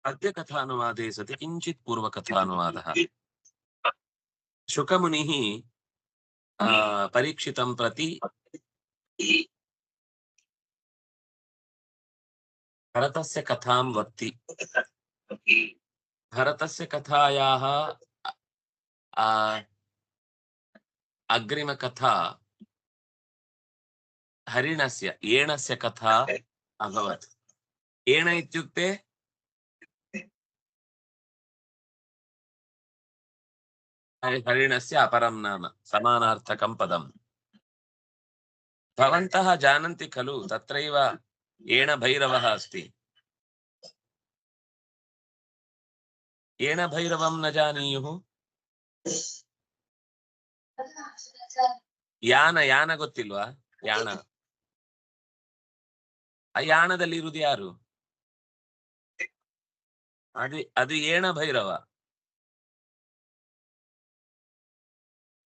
अद्य कथानुवादे सति किञ्चित् पूर्वकथानुवादः। शुकमुनिः परीक्षितं प्रति भरतस्य कथां वक्ति। भरतस्य कथायाः अग्रिमकथा हरिणस्य एणस्य कथा अभवत्। एण इत्युक्ते हरिणस्य अपरं नाम, समानार्थकं पदम्। भवन्तः जानन्ति खलु तत्रैव एणभैरवः अस्ति। एणभैरवं न जानीयुः? ಯಾನ ಗೊತ್ತಿಲ್ವಾ? ಯಾಣ, ಆ ಯಾಣದಲ್ಲಿ ಇರುವುದು ಯಾರು? ಅದು ಏಣ ಭೈರವ.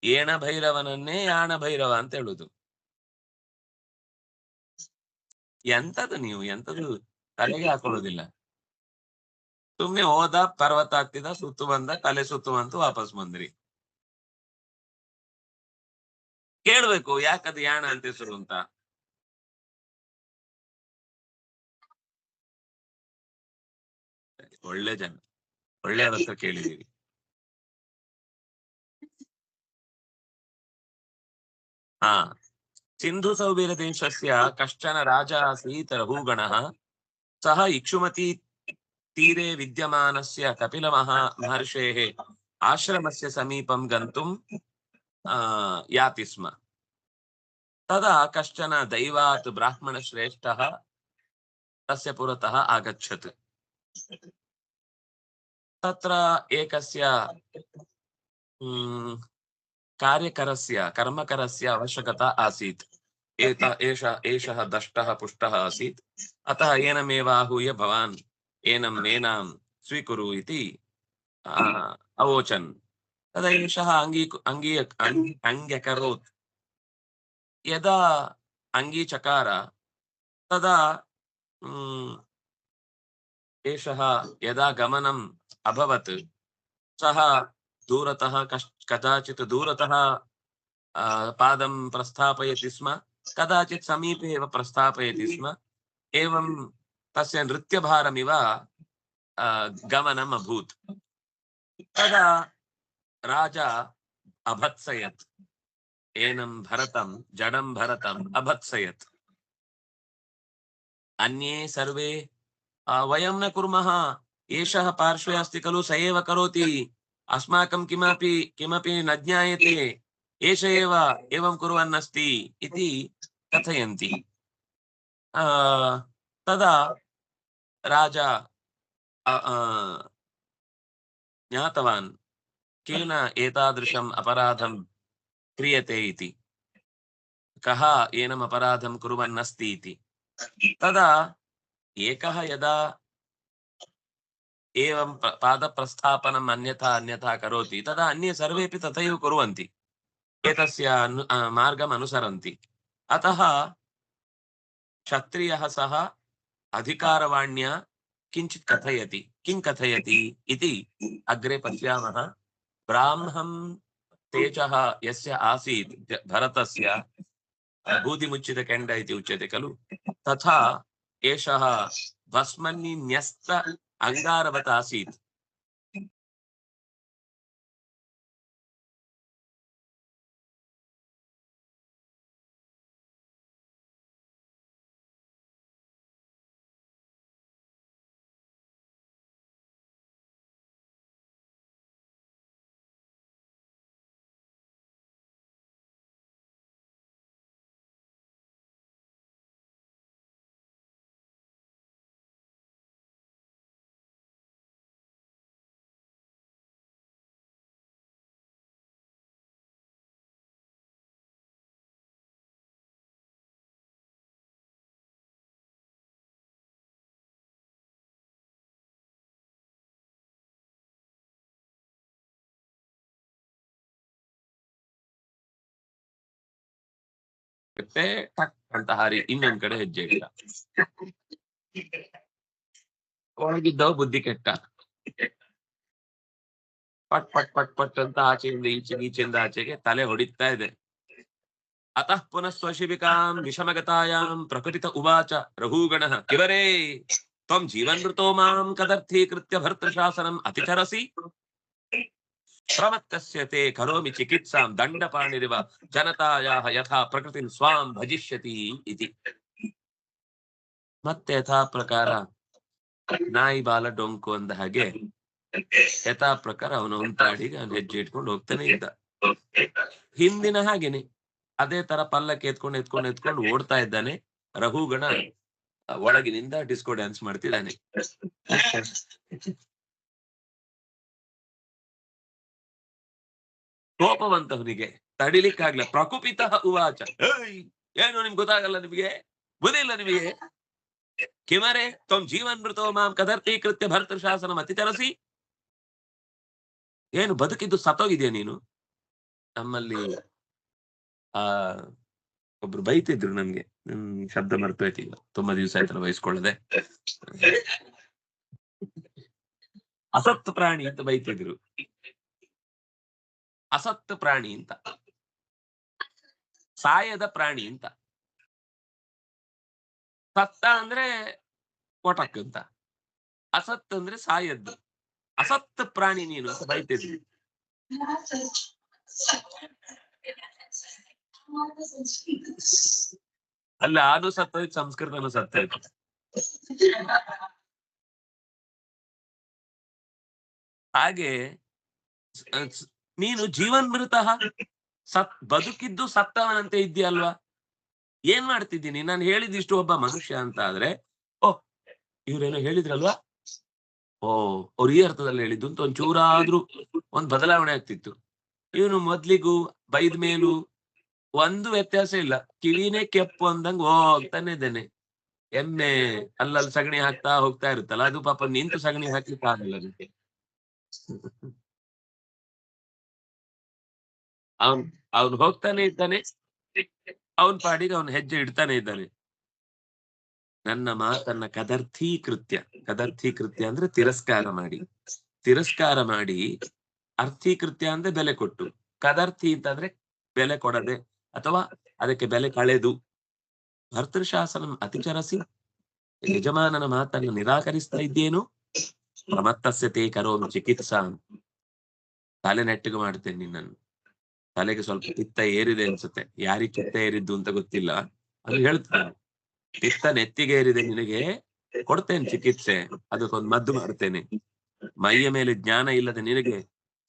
ಏಣ ಭೈರವನನ್ನೇ ಯಾಣ ಭೈರವ ಅಂತ ಹೇಳುದು. ಎಂತದು ನೀವು ಎಂತದು ತಲೆಗೆ ಹಾಕೊಳ್ಳೋದಿಲ್ಲ. ಸುಮ್ನೆ ಹೋದ, ಪರ್ವತ ಹತ್ತಿದ, ಸುತ್ತು ಬಂದ, ತಲೆ ಸುತ್ತು ಬಂತು, ವಾಪಸ್ ಬಂದ್ರಿ. ಕೇಳ್ಬೇಕು ಯಾಕದು ಯಾಣ ಅಂತ ಹೆಸರು ಅಂತ. ಒಳ್ಳೆ ಜನ, ಒಳ್ಳೆಯವರ ಹತ್ರ ಕೇಳಿದೀವಿ. ಸಿಂಧು ಸೌಬೀರ ದೇಶಸ್ಯ ಕಶ್ಚನ ರಾಜ ಆಸೀತ್ ರಘುಗಣಃ ಸಹ ಇಕ್ಷುಮತಿ ತೀರೆ ವಿದ್ಯಮಾನಸ್ಯ ಕಪಿಲ महर्षेः आश्रमस्य समीपं गन्तुं याति स्म। तदा कश्चन दैवात् ब्राह्मणश्रेष्ठः तस्य पुरतः आगच्छत्। तत्र एकस्य कर्मकरस्य आवश्यकता आसीत्। एषः दष्टः पुष्टः आसीत्, अतः एनमेव आहूय भवान् एनं मेनां स्वीकुरु इति अवोचन्। तदा एषः अङ्ग्यकरोत्। यदा अङ्गीचकार तदा एषः यदा गमनम् अभवत्, सः दूरतः कदाचित् दूरतः पादं प्रस्थापयति स्म, कदाचित् समीपे एव प्रस्थापयति स्म। एवं तस्य नृत्यभारमिव गमनम् अभूत्। तदा राजा अभत्सयत्, एनं भरतं, जडं भरतम् अभत्सयत्। अन्ये सर्वे वयं न कुर्मः, एषः पार्श्वे अस्ति खलु, स एव करोति, अस्माकं किमपि न ज्ञायते, एष एव एवं कुर्वन् अस्ति इति कथयन्ति। तदा राजा ज्ञातवान् केन एतादृशम् अपराधं क्रियते इति, कः एनम् अपराधं कुर्वन् अस्ति इति। तदा एकः यदा एवं पादप्रस्थापनम् अन्यथा करोति, तदा अन्ये सर्वेपि तथैव कुर्वन्ति, एतस्य मार्गम् अनुसरन्ति। अतः क्षत्रियः सः अधिकारवाण्या किञ्चित् कथयति। किं कथयति इति अग्रे पश्यामः। ब्राह्मं तेजः यस्य आसीत् भरतस्य, बूदिमुच्चितकेण्ड इति उच्यते खलु, तथा ಏಷಃ ಭಸ್ಮನ್ನಿ ನ್ಯಸ್ತ ಅಂಗಾರವತ್ ಆಸೀತ್. ಮತ್ತೆ ಟಕ್ ಅಂತ ಹಾರಿ ಇನ್ನೊಂದ್ ಕಡೆ ಹೆಜ್ಜೆ ಇಟ್ಟ. ಒಳಗಿದ್ದವ ಬುದ್ಧಿ ಕೆಟ್ಟ. ಪಟ್ ಪಟ್ ಪಟ್ ಪಟ್ ಅಂತ ಆಚೆಯಿಂದ ಈಚೆಯಿಂದ ಆಚೆಗೆ ತಲೆ ಹೊಡಿತಾ ಇದೆ. ಅತಃ ಪುನಃ ಸ್ವಶಿಬಿಕಾಂ ವಿಷಮಗತಾಯಾಂ ಪ್ರಕಟಿತ ಉವಾಚ ರಘುಗಣಃ ಕಿವರೇ ತ್ವಂ ಜೀವನ್ಮೃತೋ ಮಾಂ ಕದರ್ಥೀಕೃತ್ಯ ಭರ್ತೃಶಾಸನಂ ಅತಿಚರಸಿ ಪ್ರಮತ್ತಸ್ಯ ತೇ ಕರೋಮಿ ಚಿಕಿತ್ಸಾಂ ದಂಡಪಾಣಿರಿವ ಜನತಾಯಾಹ ಯಥಾ ಪ್ರಕೃತಿಂ ಸ್ವಾಂ ಭಜಿಷ್ಯತಿ ಇತಿ. ಮತ್ತೆ ಯಥಾ ಪ್ರಕಾರ ನಾಯಿ ಬಾಲ ಡೊಂಕು ಅಂದ ಹಾಗೆ ಯಥಾ ಪ್ರಕಾರ ಅವನು ಉಂಟಾಡಿಗೆ ಅವನು ಹೆಜ್ಜೆ ಇಟ್ಕೊಂಡು ಹೋಗ್ತಾನೆ ಇದ್ದ. ಹಿಂದಿನ ಹಾಗೇನೆ ಅದೇ ತರ ಪಲ್ಲಕ್ಕೆ ಎತ್ಕೊಂಡು ಓಡ್ತಾ ಇದ್ದಾನೆ. ರಘುಗಣ ಒಳಗಿನಿಂದ ಡಿಸ್ಕೋ ಡ್ಯಾನ್ಸ್ ಮಾಡ್ತಿದ್ದಾನೆ. ಕೋಪವಂತವನಿಗೆ ತಡಿಲಿಕ್ಕಾಗ್ಲ. ಪ್ರಕುಪಿತ ಉವಾಚ, ಏನು ನಿಮ್ಗೆ ಗೊತ್ತಾಗಲ್ಲ, ನಿಮಗೆ ಬುದ್ಧಿ ಇಲ್ಲ ನಿಮಗೆ? ಕಿಮರೆ ತ್ವಂ ಜೀವನ್ಮೃತೋ ಮಾಂ ಕದರ್ಥೀಕೃತ್ಯ ಭರ್ತೃಶಾಸನಂ ಅತಿಚರಸಿ. ಏನು ಬದುಕಿದ್ದು ಸತ್ತೋಗಿದ್ಯಾ ನೀನು? ನಮ್ಮಲ್ಲಿ ಒಬ್ರು ಬೈತಿದ್ರು ನನ್ಗೆ, ಶಬ್ದ ಮರ್ತೋಯ್ತು ಈಗ, ತುಂಬಾ ದಿವಸ ಆಯ್ತಲ್ಲ ವಹಿಸ್ಕೊಳ್ಳದೆ. ಅಸತ್ ಪ್ರಾಣಿ ಅಂತ ಬೈತಿದ್ರು. ಅಸತ್ ಪ್ರಾಣಿ ಅಂತ, ಸಾಯದ ಪ್ರಾಣಿ ಅಂತ. ಸತ್ತ ಅಂದ್ರೆ ಕೊಟಕ್ ಅಂತ, ಅಸತ್ ಅಂದ್ರೆ ಸಾಯದ್ದು. ಅಸತ್ ಪ್ರಾಣಿ ನೀನು ಅಂತ ಬೈತಿದ್ರು. ಅಲ್ಲ, ಅದು ಸತ್ತೋಯ್ತು, ಸಂಸ್ಕೃತನು ಸತ್ತೋಯ್ತು. ಹಾಗೆ ನೀನು ಜೀವನ್ಮೃತ ಬದುಕಿದ್ದು ಸತ್ತವನಂತೆ ಇದ್ದೀಯಲ್ವಾ? ಏನ್ ಮಾಡ್ತಿದ್ದೀನಿ? ನಾನು ಹೇಳಿದಿಷ್ಟು ಒಬ್ಬ ಮನುಷ್ಯ ಅಂತ ಆದ್ರೆ, ಓಹ್ ಇವ್ರೇನೋ ಹೇಳಿದ್ರಲ್ವಾ, ಓ ಅವ್ರು ಈ ಅರ್ಥದಲ್ಲಿ ಹೇಳಿದ್ದು ಅಂತ ಒಂಚೂರಾದ್ರೂ ಒಂದ್ ಬದಲಾವಣೆ ಆಗ್ತಿತ್ತು. ಇವನು ಮೊದ್ಲಿಗೂ ಬೈದ ಮೇಲೂ ಒಂದು ವ್ಯತ್ಯಾಸ ಇಲ್ಲ, ಕಿವಿನೇ ಕೆಪ್ಪು ಅಂದಂಗ್ ಹೋಗ್ತಾನೆ ಇದ್ದೇನೆ. ಎಮ್ಮೆ ಅಲ್ಲಲ್ಲಿ ಸಗಣಿ ಹಾಕ್ತಾ ಹೋಗ್ತಾ ಇರುತ್ತಲ್ಲ, ಅದು ಪಾಪ ನಿಂತು ಸಗಣಿ ಹಾಕ್ಲಿಕ್ಕೆ ಆಗಲ್ಲ ಅದಕ್ಕೆ. ಅವನು ಹೋಗ್ತಾನೆ ಇದ್ದಾನೆ, ಅವನ್ ಪಾಡಿಗೆ ಅವನು ಹೆಜ್ಜೆ ಇಡ್ತಾನೆ ಇದ್ದಾನೆ. ನನ್ನ ಮಾತನ್ನ ಕದರ್ಥೀಕೃತ್ಯ ಅಂದ್ರೆ ತಿರಸ್ಕಾರ ಮಾಡಿ, ಅರ್ಥೀಕೃತ್ಯ ಅಂದ್ರೆ ಬೆಲೆ ಕೊಟ್ಟು, ಕದರ್ಥಿ ಅಂತಂದ್ರೆ ಬೆಲೆ ಕೊಡದೆ ಅಥವಾ ಅದಕ್ಕೆ ಬೆಲೆ ಕಳೆದು, ಭರ್ತೃಶಾಸನ ಅತಿಚರಸಿ ಯಜಮಾನನ ಮಾತನ್ನು ನಿರಾಕರಿಸ್ತಾ ಇದ್ದೇನು. ಪ್ರಮತ್ತಸ್ಯ ತೇ ಕರೋಮಿ ಚಿಕಿತ್ಸಾ, ತಲೆ ನೆಟ್ಟಿಗೆ ಮಾಡ್ತೇನೆ ನಿನ್ನನ್ನು. ತಲೆಗೆ ಸ್ವಲ್ಪ ಪಿತ್ತ ಏರಿದೆ ಅನ್ಸುತ್ತೆ, ಯಾರಿಗೆ ಪಿತ್ತ ಏರಿದ್ದು ಅಂತ ಗೊತ್ತಿಲ್ಲ, ಅದು ಹೇಳ್ತೇನೆ. ಪಿತ್ತ ನೆತ್ತಿಗೆ ಏರಿದೆ ನಿನಗೆ, ಕೊಡ್ತೇನೆ ಚಿಕಿತ್ಸೆ, ಅದಕ್ಕೊಂದು ಮದ್ದು ಮಾಡ್ತೇನೆ. ಮೈಯ ಮೇಲೆ ಜ್ಞಾನ ಇಲ್ಲದೆ ನಿನಗೆ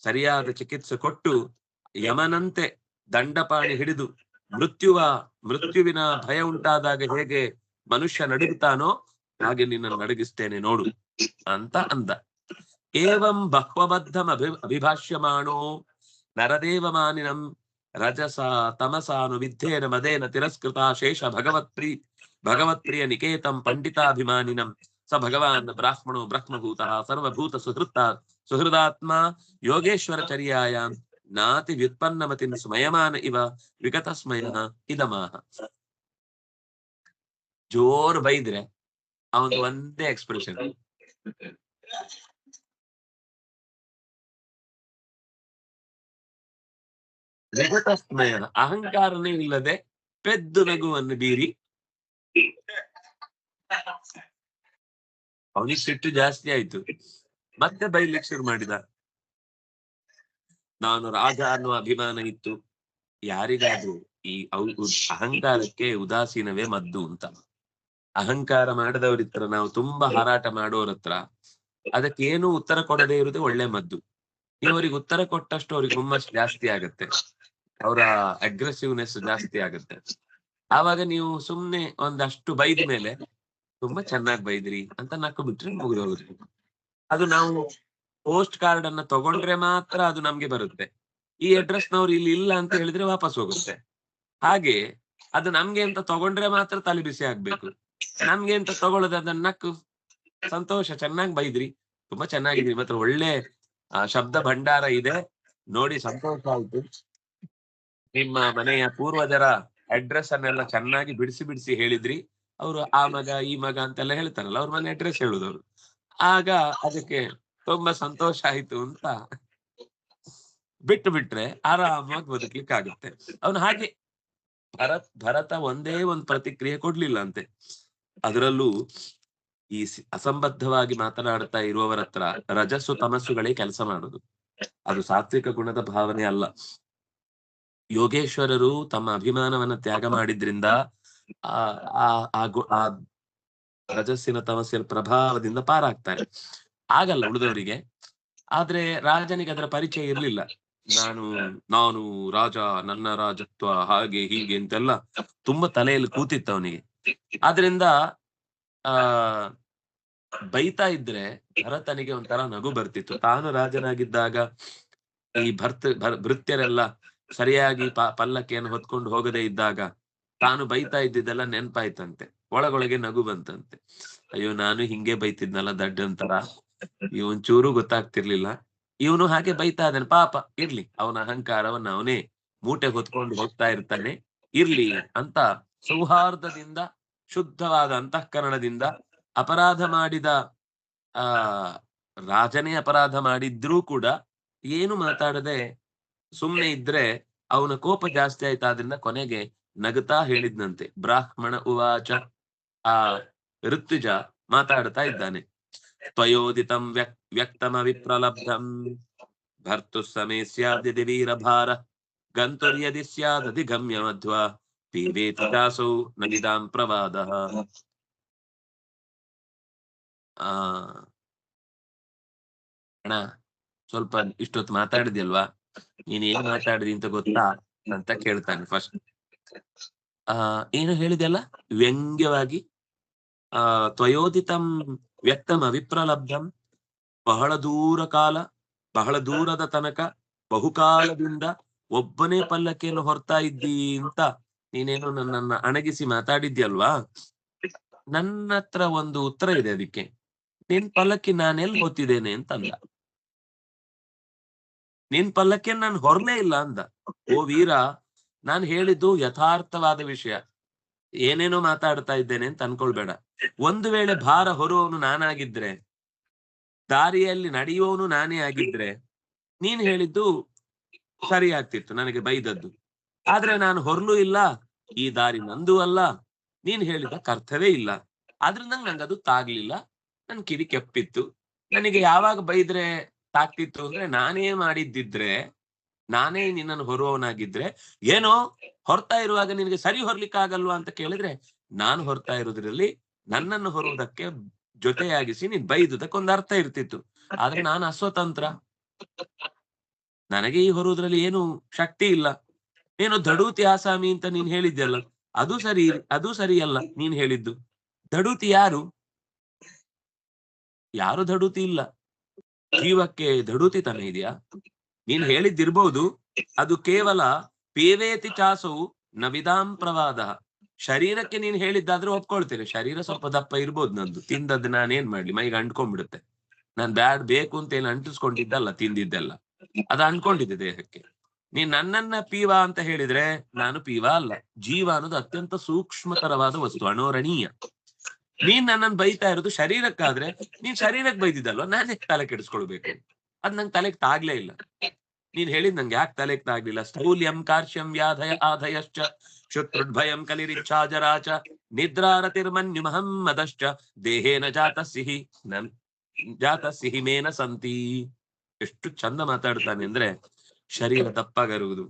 ಸರಿಯಾದ ಚಿಕಿತ್ಸೆ ಕೊಟ್ಟು ಯಮನಂತೆ ದಂಡಪಾಣಿ ಹಿಡಿದು ಮೃತ್ಯುವಿನ ಭಯ ಉಂಟಾದಾಗ ಹೇಗೆ ಮನುಷ್ಯ ನಡುಗುತ್ತಾನೋ ಹಾಗೆ ನಿನ್ನನ್ನು ನಡಗಿಸ್ತೇನೆ ನೋಡು ಅಂತ ಅಂದ. ಏವಂ ಬಹ್ವಬದ್ಧಂ ಅಭಿಭಾಷ್ಯಮಾಣೋ ನರದೇವ ಮಾನಿನಂ ರಜಸ ತಮಸಾನು ವಿದ್ಯೇನ ಮದೇನ ತಿರಸ್ಕೃತ ಶೇಷ ಭಗವತ್ಪ್ರಿಯ ನಿಕೇತಂ ಪಂಡಿತಾಭಿಮಾನಿನಂ ಸ ಭಗವಾನ್ ಬ್ರಾಹ್ಮಣೋ ಬ್ರಹ್ಮಭೂತಃ ಸರ್ವಭೂತ ಸುಹೃದಾತ್ಮ ಯೋಗೇಶ್ವರಚರ್ಯಾಯಾಂ ನಾತಿ ವ್ಯುತ್ಪನ್ನಮತಿಂ ಸ್ಮಯಮಾನ ಇವ ವಿಗತಸ್ಮಯ ಇದಮಾಹ. ಜೋರ್ ಬೈದ್ರೆ ಅವನು ಒಂದೇ ಎಕ್ಸ್ಪ್ರೆಷನ್, ವಿಗತಸ್ಮಯ, ಅಹಂಕಾರನೇ ಇಲ್ಲದೆ ಪೆದ್ದು ನಗುವನ್ನು ಬೀರಿ ಅವನಿಗೆ ಸಿಟ್ಟು ಜಾಸ್ತಿ ಆಯ್ತು, ಮತ್ತೆ ಬೈಲಿಕ್ಕೆ ಶುರು ಮಾಡಿದ. ನಾನು ರಾಜ ಅನ್ನುವ ಅಭಿಮಾನ ಇತ್ತು. ಯಾರಿಗಾದ್ರೂ ಈ ಅಹಂಕಾರಕ್ಕೆ ಉದಾಸೀನವೇ ಮದ್ದು ಅಂತ. ಅಹಂಕಾರ ಮಾಡದವ್ರಿತ್ರ, ನಾವು ತುಂಬಾ ಹಾರಾಟ ಮಾಡೋರ ಹತ್ರ ಅದಕ್ಕೆ ಏನು ಉತ್ತರ ಕೊಡದೇ ಇರುದೇ ಒಳ್ಳೆ ಮದ್ದು. ನೀವು ಅವ್ರಿಗೆ ಉತ್ತರ ಕೊಟ್ಟಷ್ಟು ಅವ್ರಿಗೆ ಹುಮ್ಮಸ್ ಜಾಸ್ತಿ ಆಗತ್ತೆ, ಅವರ ಅಗ್ರೆಸಿವ್ನೆಸ್ ಜಾಸ್ತಿ ಆಗುತ್ತೆ. ಆವಾಗ ನೀವು ಸುಮ್ನೆ ಒಂದಷ್ಟು ಬೈದ ಮೇಲೆ ತುಂಬಾ ಚೆನ್ನಾಗಿ ಬೈದ್ರಿ ಅಂತ ನಕ್ಕು ಬಿಟ್ರೆ ಮುಗಿದೋಗುತ್ತೆ. ಅದು ನಾವು ಪೋಸ್ಟ್ ಕಾರ್ಡ್ ಅನ್ನ ತಗೊಂಡ್ರೆ ಮಾತ್ರ ಅದು ನಮ್ಗೆ ಬರುತ್ತೆ. ಈ ಅಡ್ರೆಸ್ ನವ್ರು ಇಲ್ಲಿ ಇಲ್ಲ ಅಂತ ಹೇಳಿದ್ರೆ ವಾಪಸ್ ಹೋಗುತ್ತೆ. ಹಾಗೆ ಅದು ನಮ್ಗೆ ಅಂತ ತಗೊಂಡ್ರೆ ಮಾತ್ರ ತಲೆ ಬಿಸಿ ಆಗ್ಬೇಕು. ನಮ್ಗೆ ಅಂತ ತಗೊಳ್ಳೋದು ಅದನ್ನ ನಕ್ಕು ಸಂತೋಷ, ಚೆನ್ನಾಗಿ ಬೈದ್ರಿ, ತುಂಬಾ ಚೆನ್ನಾಗಿದ್ರಿ, ಮಾತ್ರ ಒಳ್ಳೆ ಶಬ್ದ ಭಂಡಾರ ಇದೆ ನೋಡಿ, ಸಂತೋಷ ಆಯ್ತು. ನಿಮ್ಮ ಮನೆಯ ಪೂರ್ವಜರ ಅಡ್ರೆಸ್ ಅನ್ನೆಲ್ಲ ಚೆನ್ನಾಗಿ ಬಿಡಿಸಿ ಬಿಡಿಸಿ ಹೇಳಿದ್ರಿ. ಅವರು ಆ ಮಗ ಈ ಮಗ ಅಂತೆಲ್ಲ ಹೇಳ್ತಾರಲ್ಲ, ಅವ್ರ ಮನೆ ಅಡ್ರೆಸ್ ಹೇಳುದವ್ರು. ಆಗ ಅದಕ್ಕೆ ತುಂಬಾ ಸಂತೋಷ ಆಯ್ತು ಅಂತ ಬಿಟ್ಟು ಬಿಟ್ರೆ ಆರಾಮಾಗಿ ಬದುಕ್ಲಿಕ್ಕೆ ಆಗುತ್ತೆ. ಅವನು ಹಾಗೆ ಭರತ ಒಂದೇ ಒಂದು ಪ್ರತಿಕ್ರಿಯೆ ಕೊಡ್ಲಿಲ್ಲ ಅಂತೆ. ಅದರಲ್ಲೂ ಈ ಅಸಂಬದ್ಧವಾಗಿ ಮಾತನಾಡ್ತಾ ಇರುವವರ ಹತ್ರ ರಜಸ್ಸು ತಮಸ್ಸುಗಳೇ ಕೆಲಸ ಮಾಡುದು. ಅದು ಸಾತ್ವಿಕ ಗುಣದ ಭಾವನೆ ಅಲ್ಲ. ಯೋಗೇಶ್ವರರು ತಮ್ಮ ಅಭಿಮಾನವನ್ನ ತ್ಯಾಗ ಮಾಡಿದ್ರಿಂದ ಆ ರಜಸ್ಸಿನ ತಮಸ್ಸಿನ ಪ್ರಭಾವದಿಂದ ಪಾರಾಗ್ತಾರೆ. ಆಗಲ್ಲ ಉಳಿದವರಿಗೆ. ಆದ್ರೆ ರಾಜನಿಗೆ ಅದರ ಪರಿಚಯ ಇರ್ಲಿಲ್ಲ. ನಾನು ರಾಜ, ನನ್ನ ರಾಜತ್ವ ಹಾಗೆ ಹೀಗೆ ಅಂತೆಲ್ಲ ತುಂಬಾ ತಲೆಯಲ್ಲಿ ಕೂತಿತ್ತು ಅವನಿಗೆ. ಆದ್ರಿಂದ ಬೈತಾ ಇದ್ರೆ ಭರತನಿಗೆ ಒಂಥರ ನಗು ಬರ್ತಿತ್ತು. ತಾನು ರಾಜನಾಗಿದ್ದಾಗ ಈ ಭೃತ್ಯರೆಲ್ಲ ಸರಿಯಾಗಿ ಪಲ್ಲಕ್ಕಿಯನ್ನು ಹೊತ್ಕೊಂಡು ಹೋಗದೆ ಇದ್ದಾಗ ತಾನು ಬೈತಾ ಇದ್ದಿದ್ದೆಲ್ಲ ನೆನ್ಪಾಯ್ತಂತೆ. ಒಳಗೊಳಗೆ ನಗು ಬಂತಂತೆ. ಅಯ್ಯೋ, ನಾನು ಹಿಂಗೆ ಬೈತಿದ್ನಲ್ಲ ದಡ್ಡಂತರ, ಇವನ್ ಗೊತ್ತಾಗ್ತಿರ್ಲಿಲ್ಲ, ಇವನು ಹಾಗೆ ಬೈತಾ ಇದ್ದಾನೆ, ಪಾಪ ಇರ್ಲಿ, ಅವನ ಅಹಂಕಾರವನ್ನ ಅವನೇ ಮೂಟೆ ಹೊತ್ಕೊಂಡು ಹೋಗ್ತಾ ಇರ್ತಾನೆ, ಇರ್ಲಿ ಅಂತ ಸೌಹಾರ್ದದಿಂದ, ಶುದ್ಧವಾದ ಅಂತಃಕರಣದಿಂದ, ಅಪರಾಧ ಮಾಡಿದ ರಾಜನೇ ಅಪರಾಧ ಮಾಡಿದ್ರೂ ಕೂಡ ಏನು ಮಾತಾಡದೆ ಸುಮ್ನೆ ಇದ್ರೆ ಅವನ ಕೋಪ ಜಾಸ್ತಿ ಆಯ್ತಾದ್ರಿಂದ ಕೊನೆಗೆ ನಗುತ್ತಾ ಹೇಳಿದ್ನಂತೆ. ಬ್ರಾಹ್ಮಣ ಉವಾಚ, ಆ ಋತ್ವಿಜ ಮಾತಾಡ್ತಾ ಇದ್ದಾನೆ. ತ್ವಯೋದಿತಂ ವ್ಯಕ್ತಮ ವಿಪ್ರಲಬ್ಧಂ ಭರ್ತು ಸಮೇ ಸ್ಯಾದಿ ವೀರಭಾರ ಗಂತುರ್ಯದಿ ಸ್ಯಾದಧಿ ಗಮ್ಯ ಮಧ್ವ ಪೀವೇತಿ ದಾಸೌ ನದಿದಾಂ ಪ್ರವಾದ. ಅಣ್ಣ, ಸ್ವಲ್ಪ ಇಷ್ಟೊತ್ತು ಮಾತಾಡಿದ್ಯಲ್ವಾ, ನೀನ್ ಏನ್ ಮಾತಾಡಿದಿ ಅಂತ ಗೊತ್ತಾ ಅಂತ ಕೇಳ್ತಾನೆ ಫಸ್ಟ್. ಏನು ಹೇಳಿದೆಲ್ಲ ವ್ಯಂಗ್ಯವಾಗಿ. ತ್ವಯೋದಿತಂ ವ್ಯಕ್ತಂ ಅವಿಪ್ರಲಬ್ಧಂ, ಬಹಳ ದೂರದ ತನಕ ಬಹುಕಾಲದಿಂದ ಒಬ್ಬನೇ ಪಲ್ಲಕ್ಕಿಯನ್ನು ಹೊರ್ತಾ ಇದ್ದೀ ಅಂತ ನೀನೇನು ನನ್ನನ್ನ ಅಣಗಿಸಿ ಮಾತಾಡಿದ್ಯಲ್ವಾ. ನನ್ನ ಹತ್ರ ಒಂದು ಉತ್ತರ ಇದೆ ಅದಕ್ಕೆ. ನಿನ್ ಪಲ್ಲಕ್ಕಿ ನಾನೆಲ್ಲಿ ಹೊತ್ತಿದ್ದೇನೆ ಅಂತಂದ. ನಿನ್ ಪಲ್ಲಕ್ಕಿಯನ್ನು ನಾನು ಹೊರಲೇ ಇಲ್ಲ ಅಂದ. ಓ ವೀರ, ನಾನು ಹೇಳಿದ್ದು ಯಥಾರ್ಥವಾದ ವಿಷಯ, ಏನೇನೋ ಮಾತಾಡ್ತಾ ಇದ್ದೇನೆ ಅಂತ ಅನ್ಕೊಳ್ಬೇಡ. ಒಂದು ವೇಳೆ ಭಾರ ಹೊರುವವನು ನಾನಾಗಿದ್ರೆ, ದಾರಿಯಲ್ಲಿ ನಡೆಯುವವನು ನಾನೇ ಆಗಿದ್ರೆ, ನೀನ್ ಹೇಳಿದ್ದು ಸರಿ ಆಗ್ತಿತ್ತು, ನನಗೆ ಬೈದದ್ದು. ಆದ್ರೆ ನಾನು ಹೊರಲೂ ಇಲ್ಲ, ಈ ದಾರಿ ನಂದು ಅಲ್ಲ, ನೀನ್ ಹೇಳಿದ ಕರ್ತವ್ಯ ಇಲ್ಲ. ಆದ್ರಿಂದ ನಂಗದು ತಾಗ್ಲಿಲ್ಲ, ನನ್ ಕಿವಿ ಕೆಪ್ಪಿತ್ತು. ನನಗೆ ಯಾವಾಗ ಬೈದ್ರೆ ತಾಗ್ತಿತ್ತು ಅಂದ್ರೆ, ನಾನೇ ಮಾಡಿದ್ದಿದ್ರೆ, ನಾನೇ ನಿನ್ನನ್ನು ಹೊರುವವನಾಗಿದ್ರೆ, ಏನೋ ಹೊರ್ತಾ ಇರುವಾಗ ನಿನಗೆ ಸರಿ ಹೊರ್ಲಿಕ್ಕಾಗಲ್ವಾ ಅಂತ ಕೇಳಿದ್ರೆ, ನಾನು ಹೊರ್ತಾ ಇರೋದ್ರಲ್ಲಿ ನನ್ನನ್ನು ಹೊರುವುದಕ್ಕೆ ಜೊತೆಯಾಗಿಸಿ ನೀನ್ ಬೈದುದಕ್ಕೊಂದು ಅರ್ಥ ಇರ್ತಿತ್ತು. ಆದ್ರೆ ನಾನು ಅಸ್ವತಂತ್ರ, ನನಗೆ ಈ ಹೊರುವುದ್ರಲ್ಲಿ ಏನು ಶಕ್ತಿ ಇಲ್ಲ. ಏನೋ ದಡೂತಿ ಆಸಾಮಿ ಅಂತ ನೀನ್ ಹೇಳಿದ್ಯಲ್ಲ, ಅದು ಸರಿಯಲ್ಲ ನೀನ್ ಹೇಳಿದ್ದು. ದಡೂತಿ ಯಾರು ದಡೂತಿ ಇಲ್ಲ. ಜೀವಕ್ಕೆ ದಡೂತಿ ತನ ಇದೆಯಾ? ನೀನ್ ಹೇಳಿದ್ದಿರ್ಬಹುದು, ಅದು ಕೇವಲ ಪೇವೇತಿ ಚಾಸವು ನವಿದಾಂ ಪ್ರವಾದ. ಶರೀರಕ್ಕೆ ನೀನ್ ಹೇಳಿದ್ದಾದ್ರೆ ಒಪ್ಕೊಳ್ತೇನೆ, ಶರೀರ ಸ್ವಲ್ಪ ದಪ್ಪ ಇರ್ಬೋದು, ನಂದು ತಿಂದದ್ದು ನಾನೇನ್ ಮಾಡ್ಲಿ, ಮೈಗೆ ಅಂಟ್ಕೊಂಡ್ಬಿಡುತ್ತೆ. ನಾನ್ ಬೇಕು ಅಂತ ಏನು ಅಂಟಿಸ್ಕೊಂಡಿದ್ದಲ್ಲ, ತಿಂದಿದ್ದೆಲ್ಲ ಅದು ಅಂಟ್ಕೊಂಡಿದ್ದೆ ದೇಹಕ್ಕೆ. ನೀನ್ ನನ್ನನ್ನ ಪೀವ ಅಂತ ಹೇಳಿದ್ರೆ ನಾನು ಪೀವ ಅಲ್ಲ. ಜೀವ ಅನ್ನೋದು ಅತ್ಯಂತ ಸೂಕ್ಷ್ಮತರವಾದ ವಸ್ತು, ಅಣೋರಣೀಯ. ನೀನ್ ನನ್ನನ್ನು ಬೈತಾ ಇರೋದು ಶರೀರಕ್ಕಾದ್ರೆ, ನೀನ್ ಶರೀರಕ್ಕೆ ಬೈದಿದ್ದಲ್ವ, ನಾನೇ ತಲೆ ಕೆಡಿಸ್ಕೊಳ್ಬೇಕು? ಅದ್ ನಂಗೆ ತಲೆಗೆ ತಾಗ್ಲೇ ಇಲ್ಲ. ನೀನ್ ಹೇಳಿದ್ ನಂಗೆ ಯಾಕೆ ತಲೆಗೆ ತಾಗ್ಲಿಲ್ಲ? ಸ್ಥೌಲ್ಯಂ ಕಾರ್ಶ್ಯಂ ವ್ಯಾಧಯ ಆಧಯಶ್ಚ ಶತ್ರುಡ್ಭಯಂ ಕಲಿರಿಚ್ಛಾ ಜರಾಚ ನಿದ್ರಾರತಿರ್ಮನ್ಯುಮಹಂ ಮದಶ್ಚ ದೇಹೇನ ಜಾತಸ್ಸಿಹಿ ಮೇನ ಸಂತಿ. ಎಷ್ಟು ಚಂದ ಮಾತಾಡ್ತಾನೆ ಅಂದ್ರೆ, ಶರೀರ ದಪ್ಪಗಿರುವುದು,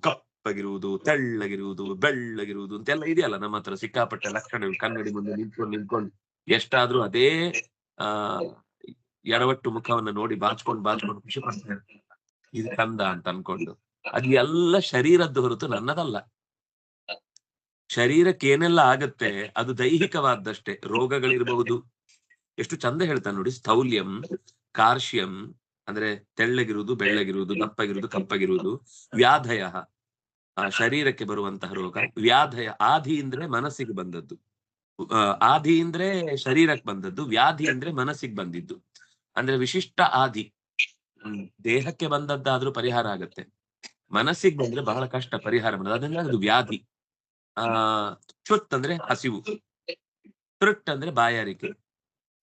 ಕಪ್ಪಗಿರುವುದು, ತೆಳ್ಳಗಿರುವುದು, ಬೆಳ್ಳಗಿರುವುದು ಅಂತೆಲ್ಲ ಇದೆಯಲ್ಲ ನಮ್ಮ ಹತ್ರ ಸಿಕ್ಕಾಪಟ್ಟೆ ಲಕ್ಷಣಗಳು. ಕನ್ನಡಿ ಮುಂದೆ ನಿಂತ್ಕೊಂಡು ಎಷ್ಟಾದ್ರೂ ಅದೇ ಎಡವಟ್ಟು ಮುಖವನ್ನು ನೋಡಿ ಬಾಚ್ಕೊಂಡು ಖುಷಿ ಪಡ್ತಾರೆ, ಇದು ಕಂದ ಅಂತ ಅನ್ಕೊಂಡು. ಅದು ಎಲ್ಲ ಶರೀರದ್ದು ಹೊರತು ನನ್ನದಲ್ಲ. ಶರೀರಕ್ಕೆ ಏನೆಲ್ಲ ಆಗತ್ತೆ ಅದು ದೈಹಿಕವಾದಷ್ಟೇ. ರೋಗಗಳಿರಬಹುದು. ಎಷ್ಟು ಚಂದ ಹೇಳ್ತಾನೆ ನೋಡಿ, ಸ್ಥೌಲ್ಯಂ, ಕಾರ್ಶ್ಯಂ ಅಂದ್ರೆ ತೆಳ್ಳಗಿರುವುದು, ಬೆಳ್ಳಗಿರುವುದು, ದಪ್ಪಗಿರುವುದು, ಕಪ್ಪಗಿರುವುದು, ವ್ಯಾಧಯ ಶರೀರಕ್ಕೆ ಬರುವಂತಹ ರೋಗ, ವ್ಯಾಧಯ ಆಧಿ ಅಂದ್ರೆ ಮನಸ್ಸಿಗೆ ಬಂದದ್ದು, ಆಧಿ ಅಂದ್ರೆ ಶರೀರಕ್ಕೆ ಬಂದದ್ದು, ವ್ಯಾಧಿ ಅಂದ್ರೆ ಮನಸ್ಸಿಗೆ ಬಂದಿದ್ದು. ಅಂದ್ರೆ ವಿಶಿಷ್ಟ ಆಧಿ ದೇಹಕ್ಕೆ ಬಂದದ್ದಾದ್ರೂ ಪರಿಹಾರ ಆಗತ್ತೆ, ಮನಸ್ಸಿಗೆ ಬಂದ್ರೆ ಬಹಳ ಕಷ್ಟ ಪರಿಹಾರ ಮಾಡೋದು. ಅದನ್ನ ಅದು ವ್ಯಾಧಿ. ಚುಟ್ ಅಂದ್ರೆ ಹಸಿವು, ತೃಟ್ ಅಂದ್ರೆ ಬಾಯಾರಿಕೆ,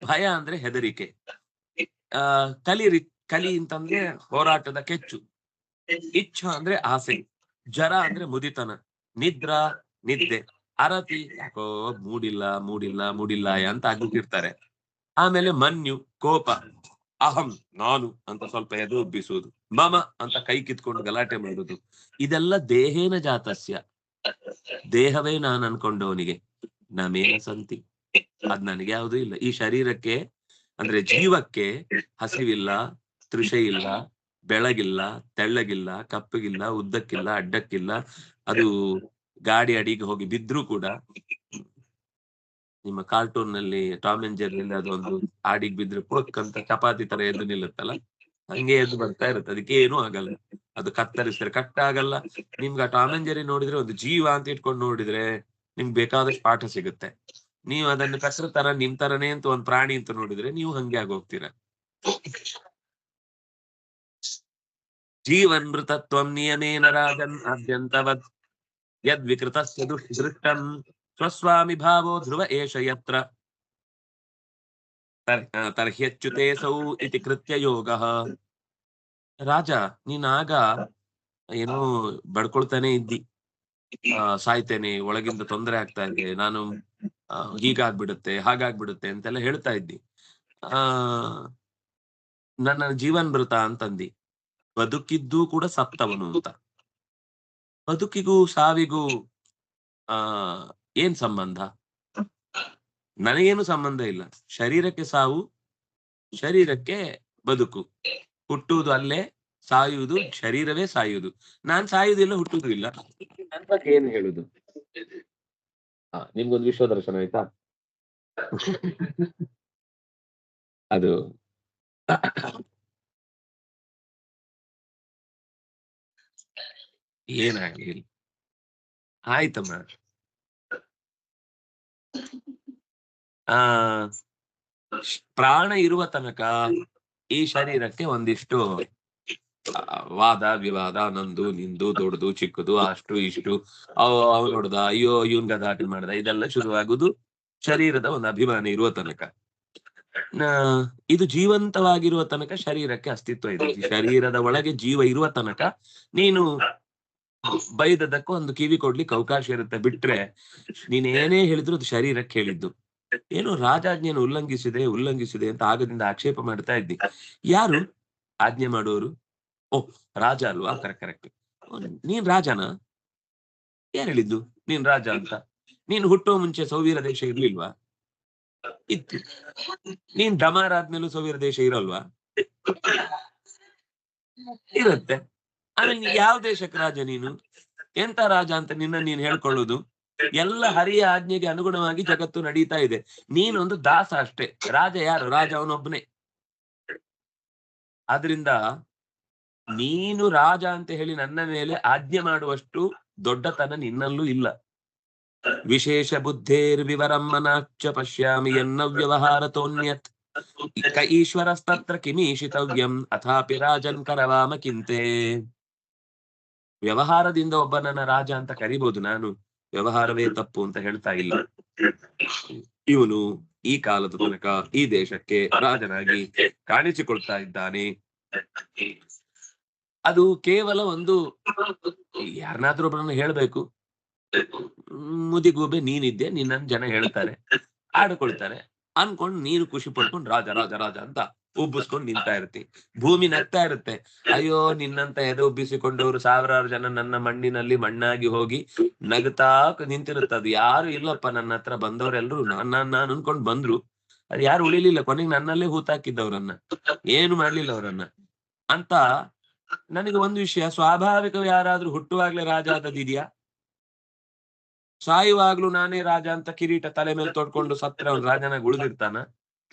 ಭಯ ಅಂದ್ರೆ ಹೆದರಿಕೆ, ಕಲಿ ಅಂತಂದ್ರೆ ಹೋರಾಟದ ಕೆಚ್ಚು, ಇಚ್ಛ ಅಂದ್ರೆ ಆಸೆ, ಜರ ಅಂದ್ರೆ ಮುದಿತನ, ನಿದ್ದೆ, ಅರತಿ ಯಾಕೋ ಮೂಡಿಲ್ಲ ಅಂತ ಆಗ್ಬಿಟ್ಟಿರ್ತಾರೆ. ಆಮೇಲೆ ಮನ್ಯು ಕೋಪ, ಅಹಂ ನಾನು ಅಂತ ಸ್ವಲ್ಪ ಎದು ಉಬ್ಬಿಸುವುದು, ಮಮ ಅಂತ ಕೈ ಕಿತ್ಕೊಂಡು ಗಲಾಟೆ ಮಾಡುದು. ಇದೆಲ್ಲ ದೇಹೇನ ಜಾತಸ್ಯ, ದೇಹವೇ ನಾನು ಅನ್ಕೊಂಡವನಿಗೆ, ನಮೇನ ಸಂತಿ, ಅದ್ ನನಗೆ ಯಾವುದೂ ಇಲ್ಲ. ಈ ಶರೀರಕ್ಕೆ ಅಂದ್ರೆ ಜೀವಕ್ಕೆ ಹಸಿವಿಲ್ಲ, ತೃಷೆ ಇಲ್ಲ, ಬೆಳಗಿಲ್ಲ, ತೆಳ್ಳಗಿಲ್ಲ, ಕಪ್ಪಗಿಲ್ಲ, ಉದ್ದಕ್ಕಿಲ್ಲ, ಅಡ್ಡಕ್ಕಿಲ್ಲ. ಅದು ಗಾಡಿ ಅಡಿಗೆ ಹೋಗಿ ಬಿದ್ರೂ ಕೂಡ, ನಿಮ್ಮ ಕಾರ್ಟೂನ್ ನಲ್ಲಿ ಟಾಮ್ ಅಂಡ್ ಜೆರ್ರಿ ಅದೊಂದು ಆಡಿಗೆ ಬಿದ್ರೆ ಪುಕ್ ಅಂತ ಚಪಾತಿ ತರ ಎದ್ದು ನಿಲ್ಲುತ್ತಲ್ಲ, ಹಂಗೆ ಎದ್ದು ಬರ್ತಾ ಇರುತ್ತೆ, ಅದಕ್ಕೆ ಏನೂ ಆಗಲ್ಲ. ಅದು ಕತ್ತರಿಸಿದ್ರೆ ಕಟ್ಟಾಗಲ್ಲ. ನಿಮ್ಗೆ ಆ ಟಾಮ್ ಅಂಡ್ ಜೆರ್ರಿ ನೋಡಿದ್ರೆ ಒಂದು ಜೀವ ಅಂತ ಇಟ್ಕೊಂಡು ನೋಡಿದ್ರೆ ನಿಮ್ಗೆ ಬೇಕಾದಷ್ಟು ಪಾಠ ಸಿಗುತ್ತೆ. ನೀವು ಅದನ್ನು ಕಸರ ತರ ನಿಮ್ ತರನೇ ಅಂತ ಒಂದ್ ಪ್ರಾಣಿ ಅಂತ ನೋಡಿದ್ರೆ ನೀವು ಹಂಗೆ ಆಗೋಗ್ತೀರ. ಜೀವನ್ಮೃತತ್ವಂ ನಿಯಮೇನ ರಾಜನ್ ಆದ್ಯಂತವದ್ ಯದ್ ವಿಕೃತಸ್ಯ ದೃಷ್ಟಂ ಸ್ವಸ್ವಾಮಿ ಭಾವೋ ಧ್ರುವ ಏಷ ಯತ್ರ ತರ್ಹ್ಯಚ್ಯುತೆ ಸೌ ಇತಿ ಕೃತ್ಯ ಯೋಗಃ. ರಾಜ, ನೀನಾಗ ಏನೋ ಬಡ್ಕೊಳ್ತಾನೆ ಇದ್ದಿ, ಸಾಯ್ತೇನೆ, ಒಳಗಿಂದ ತೊಂದರೆ ಆಗ್ತಾ ಇದೆ, ನಾನು ಹೀಗಾಗ್ಬಿಡುತ್ತೆ, ಹಾಗಾಗ್ಬಿಡುತ್ತೆ ಅಂತೆಲ್ಲ ಹೇಳ್ತಾ ಇದ್ದಿ. ನನ್ನ ಜೀವನ್ಮೃತ ಅಂತಂದಿ. ಬದುಕಿದ್ದೂ ಕೂಡ ಸತ್ತವನು ಅಂತ. ಬದುಕಿಗೂ ಸಾವಿಗೂ ಏನ್ ಸಂಬಂಧ? ನನಗೇನು ಸಂಬಂಧ ಇಲ್ಲ. ಶರೀರಕ್ಕೆ ಸಾವು, ಶರೀರಕ್ಕೆ ಬದುಕು. ಹುಟ್ಟುವುದು ಅಲ್ಲೇ, ಸಾಯುವುದು ಶರೀರವೇ ಸಾಯುವುದು. ನಾನ್ ಸಾಯುವುದಿಲ್ಲ, ಹುಟ್ಟುವುದೂ ಇಲ್ಲ. ನನ್ ಬಗ್ಗೆ ಏನು ಹೇಳುದು? ನಿಮ್ಗೊಂದು ವಿಶ್ವದರ್ಶನ ಆಯ್ತಾ? ಅದು ಏನಾಗಲಿ ಆಯ್ತಮ್ಮ. ಪ್ರಾಣ ಇರುವ ತನಕ ಈ ಶರೀರಕ್ಕೆ ಒಂದಿಷ್ಟು ವಾದ ವಿವಾದ, ನಂದು ನಿಂದು, ದೊಡ್ಡದು ಚಿಕ್ಕದು, ಅಷ್ಟು ಇಷ್ಟು, ಅವ್ನು ನೋಡ್ದ, ಅಯ್ಯೋ ಇವನ್ ಗದಾಟೆ ಮಾಡ್ದ, ಇದೆಲ್ಲ ಶುರುವಾಗುದು ಶರೀರದ ಒಂದು ಅಭಿಮಾನ ಇರುವ ತನಕ. ಇದು ಜೀವಂತವಾಗಿರುವ ತನಕ ಶರೀರಕ್ಕೆ ಅಸ್ತಿತ್ವ ಇದೆ. ಶರೀರದ ಒಳಗೆ ಜೀವ ಇರುವ ತನಕ ನೀನು ಬೈದದಕ್ಕೂ ಒಂದು ಕಿವಿ ಕೊಡ್ಲಿಕ್ಕೆ ಅವಕಾಶ ಇರುತ್ತೆ. ಬಿಟ್ರೆ ನೀನೇನೇ ಹೇಳಿದ್ರು ಅದು ಶರೀರಕ್ಕೆ ಹೇಳಿದ್ದು. ಏನು ರಾಜಾಜ್ಞೆಯನ್ನು ಉಲ್ಲಂಘಿಸಿದೆ ಅಂತ ಆಗದಿಂದ ಆಕ್ಷೇಪ ಮಾಡ್ತಾ ಇದ್ದಿ. ಯಾರು ಆಜ್ಞೆ ಮಾಡೋರು? ಓಹ್, ರಾಜ ಅಲ್ವಾ? ಕರೆಕ್ಟ್. ನೀನ್ ರಾಜನ? ಯಾರು ಹೇಳಿದ್ದು ನೀನ್ ರಾಜ ಅಂತ? ನೀನ್ ಹುಟ್ಟುವ ಮುಂಚೆ ಸೌವೀರ ದೇಶ ಇರ್ಲಿಲ್ವಾ? ಇತ್ತು. ನೀನ್ ಡಮಾರ್ ಆದ್ಮೇಲೂ ಸೌವೀರ ದೇಶ ಇರಲ್ವಾ? ಇರುತ್ತೆ. ಆಮೇಲೆ ಯಾವ ದೇಶಕ್ಕೆ ರಾಜ ನೀನು? ಎಂತ ರಾಜ ಅಂತ ನೀನ್ ಹೇಳ್ಕೊಳ್ಳುದು? ಎಲ್ಲ ಹರಿಯ ಆಜ್ಞೆಗೆ ಅನುಗುಣವಾಗಿ ಜಗತ್ತು ನಡೀತಾ ಇದೆ. ನೀನೊಂದು ದಾಸ ಅಷ್ಟೇ. ರಾಜ ಯಾರು? ರಾಜ ಅವನೊಬ್ಬನೇ. ಆದ್ರಿಂದ ನೀನು ರಾಜ ಅಂತ ಹೇಳಿ ನನ್ನ ಮೇಲೆ ಆಜ್ಞೆ ಮಾಡುವಷ್ಟು ದೊಡ್ಡತನ ನಿನ್ನಲ್ಲೂ ಇಲ್ಲ. ವಿಶೇಷ ಬುದ್ಧೇರ್ ವಿವರಮ್ಮನಾಚ್ಚ ಪಶ್ಯಾಮಿ ಎನ್ನ ವ್ಯವಹಾರತೋನ್ಯತ್ ಈಶ್ವರಸ್ತತ್ರ ಕಿಮೀಶಿತವ್ಯಂ ಅಥಾಪಿ ರಾಜನ್ ಕರವಾಮ ಕಿಂತೆ. ವ್ಯವಹಾರದಿಂದ ಒಬ್ಬನನ್ನ ರಾಜ ಅಂತ ಕರಿಬಹುದು, ನಾನು ವ್ಯವಹಾರವೇ ತಪ್ಪು ಅಂತ ಹೇಳ್ತಾ ಇಲ್ಲ. ಇವನು ಈ ಕಾಲದ ತನಕ ಈ ದೇಶಕ್ಕೆ ರಾಜನಾಗಿ ಕಾಣಿಸಿಕೊಳ್ತಾ ಇದ್ದಾನೆ. ಅದು ಕೇವಲ ಒಂದು ಯಾರನ್ನಾದ್ರೂ ಒಬ್ಬರನ್ನ ಹೇಳ್ಬೇಕು, ಮುದಿಗೂಬೆ ನೀನಿದ್ದೆ, ನಿನ್ನನ್ನು ಜನ ಹೇಳ್ತಾರೆ, ಆಡ್ಕೊಳ್ತಾರೆ ಅನ್ಕೊಂಡು ನೀನು ಖುಷಿ ಪಡ್ಕೊಂಡು ರಾಜ ರಾಜ ರಾಜ ಅಂತ ಉಬ್ಬಿಸ್ಕೊಂಡು ನಿಂತಾ ಇರ್ತಿ. ಭೂಮಿ ನಗ್ತಾ ಇರುತ್ತೆ, ಅಯ್ಯೋ ನಿನ್ನಂತ ಎದೆ ಉಬ್ಬಿಸಿಕೊಂಡವರು ಸಾವಿರಾರು ಜನ ನನ್ನ ಮಣ್ಣಿನಲ್ಲಿ ಮಣ್ಣಾಗಿ ಹೋಗಿ ನಗ್ತಾ ನಿಂತಿರುತ್ತೆ. ಅದು ಯಾರು ಇಲ್ಲಪ್ಪ ನನ್ನ ಹತ್ರ ಬಂದವರೆಲ್ಲರೂ ನಾನು ಅನ್ಕೊಂಡ್ ಬಂದ್ರು, ಅದು ಯಾರು ಉಳಿಲಿಲ್ಲ, ಕೊನೆಗೆ ನನ್ನಲ್ಲೇ ಹೂತಾಕಿದ್ದವ್ರನ್ನ, ಏನು ಮಾಡ್ಲಿಲ್ಲ ಅವರನ್ನ ಅಂತ. ನನಗೆ ಒಂದು ವಿಷಯ, ಸ್ವಾಭಾವಿಕ ಯಾರಾದ್ರೂ ಹುಟ್ಟುವಾಗ್ಲೇ ರಾಜ ಆದದಿದ್ಯಾ? ಸಾಯುವಾಗ್ಲೂ ನಾನೇ ರಾಜ ಅಂತ ಕಿರೀಟ ತಲೆ ಮೇಲೆ ತೊಡ್ಕೊಂಡು ಸತ್ರ ಅವ್ನು ರಾಜನಾಗಿ ಉಳಿದಿರ್ತಾನ?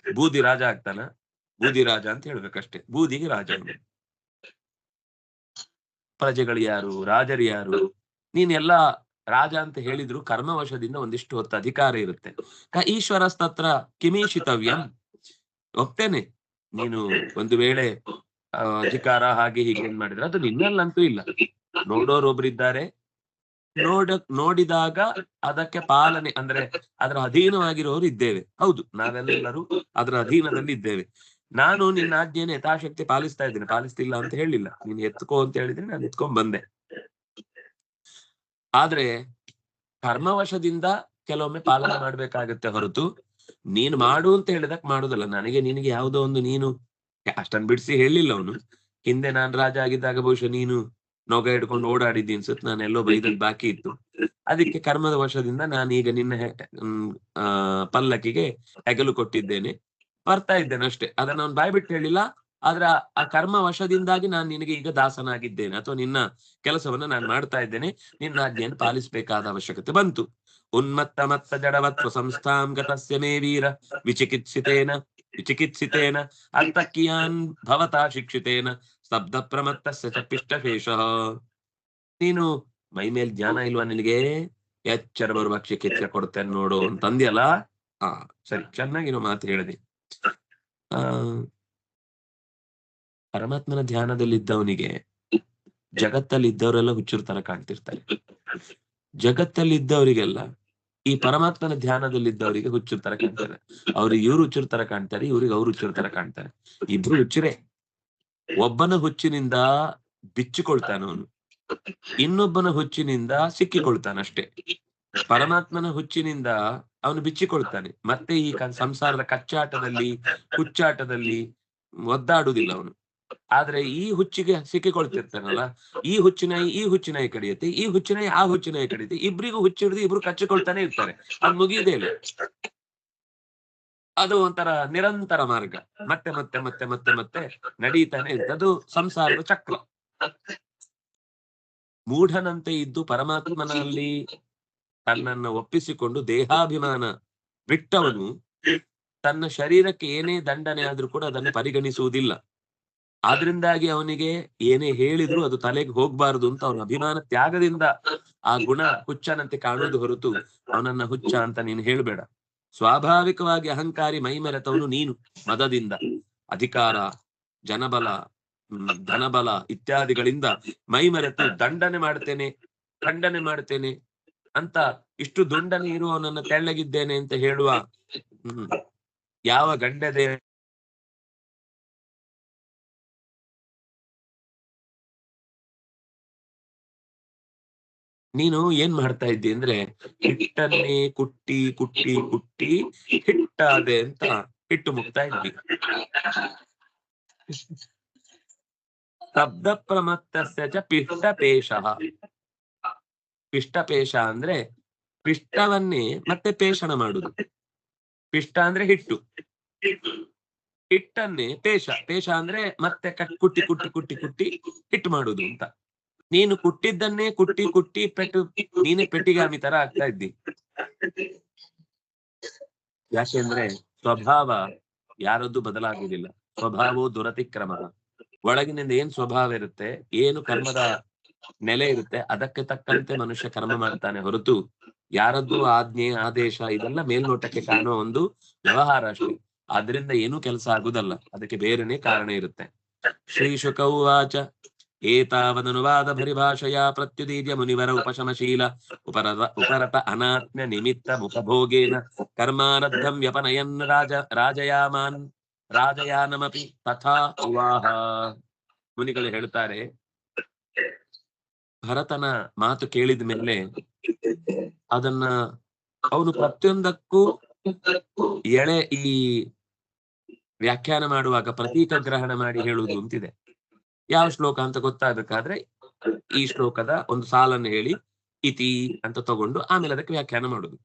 ಬೂದಿ ರಾಜ ಆಗ್ತಾನ? ಬೂದಿ ರಾಜ ಅಂತ ಹೇಳ್ಬೇಕಷ್ಟೇ, ಬೂದಿಗೆ ರಾಜ. ಪ್ರಜೆಗಳು ಯಾರು, ರಾಜರು ಯಾರು? ನೀನೆಲ್ಲಾ ರಾಜ ಅಂತ ಹೇಳಿದ್ರು ಕರ್ಮವಶದಿಂದ ಒಂದಿಷ್ಟು ಹೊತ್ತು ಅಧಿಕಾರ ಇರುತ್ತೆ. ಈಶ್ವರಸ್ತತ್ರ ಕಿಮೀಶಿತವ್ಯಂ. ಒಪ್ತೇನೆ, ನೀನು ಒಂದು ವೇಳೆ ಅಧಿಕಾರ ಹಾಗೆ ಹೀಗೆ ಏನ್ ಮಾಡಿದ್ರೆ ಅದು ನಿನ್ನಲ್ಲಂತೂ ಇಲ್ಲ. ನೋಡೋರೊಬ್ರಿದ್ದಾರೆ, ನೋಡಿದಾಗ ಅದಕ್ಕೆ ಪಾಲನೆ ಅಂದ್ರೆ ಅದರ ಅಧೀನವಾಗಿರೋರು ಇದ್ದೇವೆ. ಹೌದು, ನಾವೆಲ್ಲರೂ ಅದರ ಅಧೀನದಲ್ಲಿ ಇದ್ದೇವೆ. ನಾನು ನಿನ್ನ ಆಜ್ಞೆಯನ್ನು ಯಥಾಶಕ್ತಿ ಪಾಲಿಸ್ತಾ ಇದ್ದೇನೆ, ಪಾಲಿಸ್ತಿಲ್ಲ ಅಂತ ಹೇಳಿಲ್ಲ. ನೀನ್ ಎತ್ಕೋ ಅಂತ ಹೇಳಿದ್ರೆ ನಾನು ಎತ್ಕೊಂಡ್ ಬಂದೆ. ಆದ್ರೆ ಕರ್ಮವಶದಿಂದ ಕೆಲವೊಮ್ಮೆ ಪಾಲನೆ ಮಾಡ್ಬೇಕಾಗತ್ತೆ ಹೊರತು ನೀನು ಮಾಡು ಅಂತ ಹೇಳಿದಕ್ ಮಾಡುದಲ್ಲ. ನನಗೆ ನಿನಗೆ ಯಾವುದೋ ಒಂದು, ನೀನು ಅಷ್ಟನ್ ಬಿಡಿಸಿ ಹೇಳಿಲ್ಲ ಅವನು. ಹಿಂದೆ ನಾನ್ ರಾಜ ಆಗಿದ್ದಾಗ ಬಹುಶಃ ನೀನು ನೊಗ ಹಿಡ್ಕೊಂಡು ಓಡಾಡಿದ್ದಿ ಅನ್ಸುತ್ತೆ, ನಾನೆಲ್ಲೋ ಬೈದದ್ ಬಾಕಿ ಇತ್ತು. ಅದಕ್ಕೆ ಕರ್ಮದ ವಶದಿಂದ ನಾನೀಗ ನಿನ್ನ ಪಲ್ಲಕ್ಕಿಗೆ ಹೆಗಲು ಕೊಟ್ಟಿದ್ದೇನೆ, ಬರ್ತಾ ಇದ್ದೇನೆ ಅಷ್ಟೇ. ಅದನ್ನ ಅವ್ನು ಬಾಯ್ಬಿಟ್ಟು ಹೇಳಿಲ್ಲ. ಆದ್ರೆ ಆ ಕರ್ಮ ವಶದಿಂದಾಗಿ ನಾನು ನಿನಗೆ ಈಗ ದಾಸನಾಗಿದ್ದೇನೆ, ಅಥವಾ ನಿನ್ನ ಕೆಲಸವನ್ನ ನಾನು ಮಾಡ್ತಾ ಇದ್ದೇನೆ, ನಿನ್ನ ಆಜ್ಞೆಯನ್ನು ಪಾಲಿಸಬೇಕಾದ ಅವಶ್ಯಕತೆ ಬಂತು. ಉನ್ಮತ್ತ ಮತ್ತ ಜಡವತ್ವ ಸಂಸ್ಥಾಂ ಗತಸ್ಯ ಮೇ ವೀರ ವಿಚಿಕಿತ್ಸಿತೇನ ಅಂತಕ್ಕಿಯಾನ್ ಭವತಾ ಶಿಕ್ಷಿತೇನ ಸ್ತಬ್ಧ ಪ್ರಮತ್ತಸ್ಯ ಚ ಪಿಷ್ಟಶೇಷಃ. ನೀನು ಮೈ ಮೇಲ್ ಜ್ಞಾನ ಇಲ್ವಾ ನಿನಗೆ? ಎಚ್ಚರ ಬರುವ ಚಿಕಿತ್ಸೆ ಕೊಡ್ತೇನೆ ನೋಡು ಅಂತಂದ್ಯಲ್ಲ. ಸರಿ, ಚೆನ್ನಾಗಿರೋ ಮಾತು ಹೇಳಿದೆ. ಪರಮಾತ್ಮನ ಧ್ಯಾನದಲ್ಲಿದ್ದವನಿಗೆ ಜಗತ್ತಲ್ಲಿ ಇದ್ದವರೆಲ್ಲ ಹುಚ್ಚರ ತರ ಕಾಣ್ತಿರ್ತಾರೆ. ಜಗತ್ತಲ್ಲಿದ್ದವರಿಗೆಲ್ಲ ಈ ಪರಮಾತ್ಮನ ಧ್ಯಾನದಲ್ಲಿದ್ದವರಿಗೆ ಹುಚ್ಚರ ತರ ಕಾಣ್ತಾರೆ. ಅವ್ರಿಗೆ ಇವ್ರು ಹುಚ್ಚರ ತರ ಕಾಣ್ತಾರೆ, ಇವ್ರಿಗೆ ಅವ್ರು ಹುಚ್ಚರ ತರ ಕಾಣ್ತಾರೆ. ಇಬ್ರು ಹುಚ್ಚರೇ. ಒಬ್ಬನ ಹುಚ್ಚಿನಿಂದ ಬಿಚ್ಚಿಕೊಳ್ತಾನವನು, ಇನ್ನೊಬ್ಬನ ಹುಚ್ಚಿನಿಂದ ಸಿಕ್ಕಿಕೊಳ್ತಾನಷ್ಟೇ. ಪರಮಾತ್ಮನ ಹುಚ್ಚಿನಿಂದ ಅವನು ಬಿಚ್ಚಿಕೊಳ್ತಾನೆ, ಮತ್ತೆ ಈ ಸಂಸಾರದ ಕಚ್ಚಾಟದಲ್ಲಿ ಹುಚ್ಚಾಟದಲ್ಲಿ ಒದ್ದಾಡುವುದಿಲ್ಲ ಅವನು. ಆದ್ರೆ ಈ ಹುಚ್ಚಿಗೆ ಸಿಕ್ಕಿಕೊಳ್ತಿರ್ತಾನಲ್ಲ, ಈ ಹುಚ್ಚಿನಾಯಿ ಕಡಿಯುತ್ತೆ, ಈ ಹುಚ್ಚಿನಾಯಿ ಆ ಹುಚ್ಚಿನಾಯಿ ಕಡಿಯುತ್ತೆ, ಇಬ್ರಿಗೂ ಹುಚ್ಚಿಡಿದು ಇಬ್ರು ಕಚ್ಚಿಕೊಳ್ತಾನೆ ಇರ್ತಾರೆ. ಅದು ಮುಗಿಯುವುದೇ ಇಲ್ಲ. ಅದು ಒಂಥರ ನಿರಂತರ ಮಾರ್ಗ, ಮತ್ತೆ ಮತ್ತೆ ಮತ್ತೆ ಮತ್ತೆ ಮತ್ತೆ ನಡೀತಾನೆ ಇರುತ್ತೆ. ಅದು ಸಂಸಾರದ ಚಕ್ರ. ಮೂಢನಂತೆ ಇದ್ದು ಪರಮಾತ್ಮನಲ್ಲಿ ತನ್ನನ್ನು ಒಪ್ಪಿಸಿಕೊಂಡು ದೇಹಾಭಿಮಾನ ಬಿಟ್ಟವನು ತನ್ನ ಶರೀರಕ್ಕೆ ಏನೇ ದಂಡನೆ ಆದ್ರೂ ಕೂಡ ಅದನ್ನು ಪರಿಗಣಿಸುವುದಿಲ್ಲ. ಆದ್ರಿಂದಾಗಿ ಅವನಿಗೆ ಏನೇ ಹೇಳಿದ್ರು ಅದು ತಲೆಗೆ ಹೋಗ್ಬಾರ್ದು ಅಂತ ಅವನ ಅಭಿಮಾನ ತ್ಯಾಗದಿಂದ ಆ ಗುಣ ಹುಚ್ಚನಂತೆ ಕಾಣುವುದು ಹೊರತು ಅವನನ್ನ ಹುಚ್ಚ ಅಂತ ನೀನು ಹೇಳ್ಬೇಡ. ಸ್ವಾಭಾವಿಕವಾಗಿ ಅಹಂಕಾರಿ ಮೈಮೆರೆತವನು ನೀನು. ಮದದಿಂದ, ಅಧಿಕಾರ, ಜನಬಲ, ಧನಬಲ ಇತ್ಯಾದಿಗಳಿಂದ ಮೈಮೆರೆತು ಖಂಡನೆ ಮಾಡ್ತೇನೆ ಅಂತ ಇಷ್ಟು ದುಂಡನೆ ಇರುವವನನ್ನ ತೆಳ್ಳಗಿದ್ದೇನೆ ಅಂತ ಹೇಳುವ ಯಾವ ಗಂಡದೆ ನೀನು ಏನ್ ಮಾಡ್ತಾ ಇದ್ದಿ ಅಂದ್ರೆ, ಹಿಟ್ಟನ್ನೇ ಕುಟ್ಟಿ ಕುಟ್ಟಿ ಕುಟ್ಟಿ ಹಿಟ್ಟಾದೆ ಅಂತ ಹಿಟ್ಟು ಮುಕ್ತಾ ಇದ್ವಿ. ಶಬ್ದ ಪ್ರಮತ್ತಸ್ಯ ಚ ಪಿಷ್ಟಪೇಷಃ. ಪಿಷ್ಟಪೇಷ ಅಂದ್ರೆ ಪಿಷ್ಟವನ್ನೇ ಮತ್ತೆ ಪೇಷಣ ಮಾಡುದು. ಪಿಷ್ಟ ಅಂದ್ರೆ ಹಿಟ್ಟು, ಹಿಟ್ಟನ್ನೇ ಪೇಷ ಅಂದ್ರೆ ಮತ್ತೆ ಕುಟ್ಟಿ ಕುಟ್ಟಿ ಕುಟ್ಟಿ ಕುಟ್ಟಿ ಹಿಟ್ಟು ಮಾಡುದು ಅಂತ. ನೀನು ಕುಟ್ಟಿದ್ದನ್ನೇ ಕುಟ್ಟಿ ಕುಟ್ಟಿ ನೀನೇ ಪೆಟ್ಟಿಗಾಮಿ ತರ ಆಗ್ತಾ ಇದ್ದಿ. ಯಾಕೆಂದ್ರೆ ಸ್ವಭಾವ ಯಾರದ್ದು ಬದಲಾಗುವುದಿಲ್ಲ. ಸ್ವಭಾವವು ದುರತಿಕ್ರಮ. ಒಳಗಿನಿಂದ ಏನ್ ಸ್ವಭಾವ ಇರುತ್ತೆ, ಏನು ಕರ್ಮದ ನೆಲೆ ಇರುತ್ತೆ, ಅದಕ್ಕೆ ತಕ್ಕಂತೆ ಮನುಷ್ಯ ಕರ್ಮ ಮಾಡ್ತಾನೆ ಹೊರತು ಯಾರದ್ದು ಆಜ್ಞೆ ಆದೇಶ ಇದೆಲ್ಲ ಮೇಲ್ನೋಟಕ್ಕೆ ಕಾಣುವ ಒಂದು ವ್ಯವಹಾರ ಅಷ್ಟೇ. ಆದ್ರಿಂದ ಏನೂ ಕೆಲಸ ಆಗುದಲ್ಲ, ಅದಕ್ಕೆ ಬೇರೆನೇ ಕಾರಣ ಇರುತ್ತೆ. ಶ್ರೀ ಶುಕ ಉವಾಚ ಏತಾವದನುವಾದ ಪರಿಭಾಷೆಯ ಪ್ರತ್ಯುದೀರ್ಯ ಮುನಿವರ ಉಪಶಮಶೀಲ ಉಪರತ ಅನಾತ್ಮ್ಯ ನಿಮಿತ್ತ ಮುಖಭೋಗೇನ ಕರ್ಮಾರಬ್ಧಂ ವ್ಯಪನಯನ್ ರಾಜಯಾನಮಪಿ ತಥಾ ಉವಾಹ. ಮುನಿಗಳು ಹೇಳ್ತಾರೆ, ಭರತನ ಮಾತು ಕೇಳಿದ ಮೇಲೆ ಅದನ್ನ ಅವನು ಪ್ರತಿಯೊಂದಕ್ಕೂ ಈ ವ್ಯಾಖ್ಯಾನ ಮಾಡುವಾಗ ಪ್ರತೀಕ ಗ್ರಹಣ ಮಾಡಿ ಹೇಳುವುದು ಅಂತಿದೆ. ಯಾವ ಶ್ಲೋಕ ಅಂತ ಗೊತ್ತಾಗಬೇಕಾದ್ರೆ ಈ ಶ್ಲೋಕದ ಒಂದು ಸಾಲನ್ನು ಹೇಳಿ ಇತಿ ಅಂತ ತಗೊಂಡು ಆಮೇಲೆ ಅದಕ್ಕೆ ವ್ಯಾಖ್ಯಾನ ಮಾಡುದು.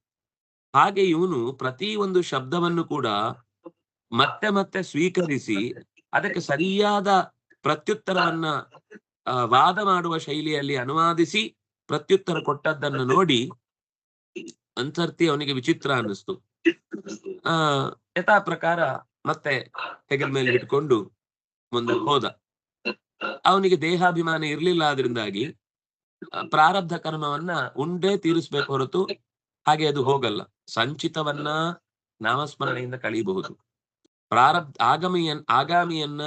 ಹಾಗೆ ಇವನು ಪ್ರತಿ ಒಂದು ಶಬ್ದವನ್ನು ಕೂಡ ಮತ್ತೆ ಮತ್ತೆ ಸ್ವೀಕರಿಸಿ ಅದಕ್ಕೆ ಸರಿಯಾದ ಪ್ರತ್ಯುತ್ತರವನ್ನ ವಾದ ಮಾಡುವ ಶೈಲಿಯಲ್ಲಿ ಅನುವಾದಿಸಿ ಪ್ರತ್ಯುತ್ತರ ಕೊಟ್ಟದ್ದನ್ನು ನೋಡಿ ಒಂದ್ಸರ್ತಿ ಅವನಿಗೆ ವಿಚಿತ್ರ ಅನ್ನಿಸ್ತು. ಯಥಾ ಪ್ರಕಾರ ಮತ್ತೆ ಹೆಗಲ ಮೇಲೆ ಇಟ್ಕೊಂಡು ಮುಂದೆ ಹೋದ. ಅವನಿಗೆ ದೇಹಾಭಿಮಾನ ಇರ್ಲಿಲ್ಲ, ಆದ್ರಿಂದಾಗಿ ಪ್ರಾರಬ್ಧ ಕರ್ಮವನ್ನ ಉಂಡೇ ತೀರಿಸ್ಬೇಕು ಹೊರತು ಹಾಗೆ ಅದು ಹೋಗಲ್ಲ. ಸಂಚಿತವನ್ನ ನಾಮಸ್ಮರಣೆಯಿಂದ ಕಳೀಬಹುದು. ಆಗಾಮಿಯನ್ನ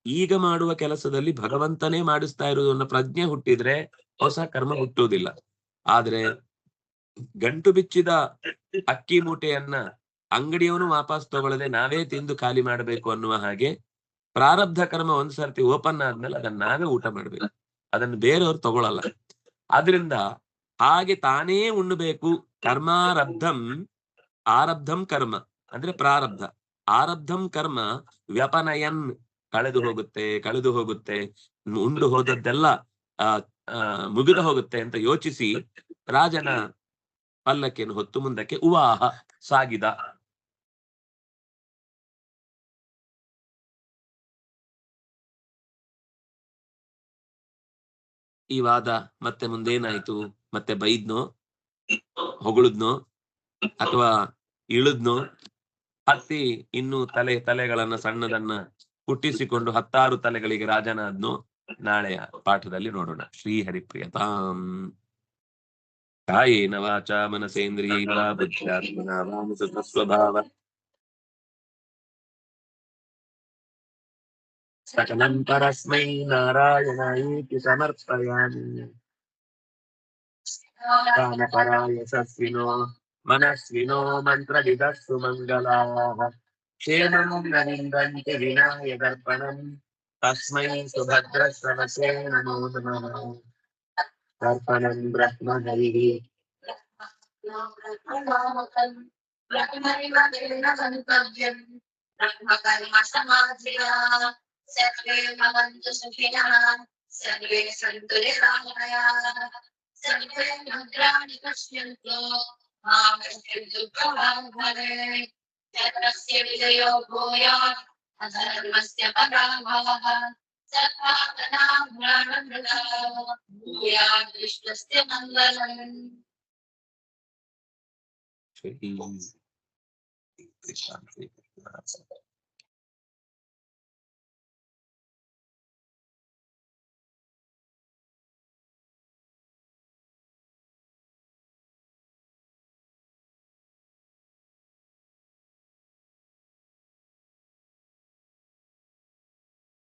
ಈಗ ಮಾಡುವ ಕೆಲಸದಲ್ಲಿ ಭಗವಂತನೇ ಮಾಡಿಸ್ತಾ ಇರುವುದನ್ನ ಪ್ರಜ್ಞೆ ಹುಟ್ಟಿದ್ರೆ ಹೊಸ ಕರ್ಮ ಹುಟ್ಟುವುದಿಲ್ಲ. ಆದ್ರೆ ಗಂಟು ಬಿಚ್ಚಿದ ಅಕ್ಕಿ ಮೂಟೆಯನ್ನ ಅಂಗಡಿಯವನು ವಾಪಸ್ ತಗೊಳ್ಳದೆ ನಾವೇ ತಿಂದು ಖಾಲಿ ಮಾಡಬೇಕು ಅನ್ನುವ ಹಾಗೆ ಪ್ರಾರಬ್ಧ ಕರ್ಮ ಒಂದ್ಸರ್ತಿ ಓಪನ್ ಆದ್ಮೇಲೆ ಅದನ್ನ ನಾವೇ ಊಟ ಮಾಡ್ಬೇಕು, ಅದನ್ನು ಬೇರೆಯವ್ರು ತಗೊಳಲ್ಲ. ಆದ್ರಿಂದ ಹಾಗೆ ತಾನೇ ಉಣ್ಣಬೇಕು. ಆರಬ್ಧಂ ಕರ್ಮ ಅಂದ್ರೆ ಪ್ರಾರಬ್ಧ, ಆರಬ್ಧಂ ಕರ್ಮ ವ್ಯಪನಯನ್ ಕಳೆದು ಹೋಗುತ್ತೆ, ಉಂಡು ಹೋದದ್ದೆಲ್ಲ ಮುಗಿದು ಹೋಗುತ್ತೆ ಅಂತ ಯೋಚಿಸಿ ರಾಜನ ಪಲ್ಲಕ್ಕಿಯನ್ನು ಹೊತ್ತು ಮುಂದಕ್ಕೆ ಉವಾಹ ಸಾಗಿದ. ಈ ವಾದ ಮತ್ತೆ ಮುಂದೇನಾಯ್ತು? ಮತ್ತೆ ಬೈದ್ನೋ, ಹೊಗಳಿದ್ನೋ, ಅಥವಾ ಇಳಿದ್ನೋ, ಹತ್ತಿ ಇನ್ನು ತಲೆಗಳನ್ನ ಸಣ್ಣದನ್ನ ಹುಟ್ಟಿಸಿಕೊಂಡು 10 ತಲೆಗಳಿಗೆ ರಾಜನಾದ್ನೋ, ನಾಳೆಯ ಪಾಠದಲ್ಲಿ ನೋಡೋಣ. ಶ್ರೀಹರಿಪ್ರಿಯತಾಂ. ಕಾಯೇನ ವಾಚಾ ಮನಸೇಂದ್ರಿಯೈರ್ವಾ ಬುದ್ಧ್ಯಾತ್ಮನಾ ವಾ ಸ್ವಭಾವ ಸಕಲಂ ಪರಸ್ಮೈ ನಾರಾಯಣಾಯೇತಿ ಸಮರ್ಪಯಾಮಿ. ದಾನಪರಾಯ ಸಸ್ವಿನೋ ಮನಸ್ವಿನೋ ಮಂತ್ರವಿದಸ್ಸು ಮಂಗಲಾಃ. ಕ್ಷೇಮಂ ನ ನಿಂದಂತಿ ವಿನಾಯ ದರ್ಪಣಂ ತಸ್ಮೈ ಸುಭದ್ರಶ್ರವಸೇ ನಮೋ ನಮಃ. ದರ್ಪಣಂ ಬ್ರಹ್ಮ ಹರಿಃ ಸರ್ವೇ ಭವಂತು ಸುಖಿನಃ ಸರ್ವೇ ಸಂತು ನಿರಾಮಯಾಃ ಸರ್ವೇ ಭದ್ರಾಣಿ ಪಶ್ಯಂತು ಮಾ ಕಶ್ಚಿತ್ ದುಃಖಭಾಗ್ ಭವೇತ್. ಧರ್ಮಸ್ಯ ವಿಜಯೋ ಭೂಯಾತ್ ಅಧರ್ಮಸ್ಯ ಪರಾಭವಃ. ಸರ್ವಾತ್ಮನಾಂ ಪ್ರಾಣಮೃತಾಃ ಭೂಯಾತ್ ವಿಶ್ವಸ್ಯ ಮಂಗಲಂ. ಶ್ರೀ ಕೃಷ್ಣ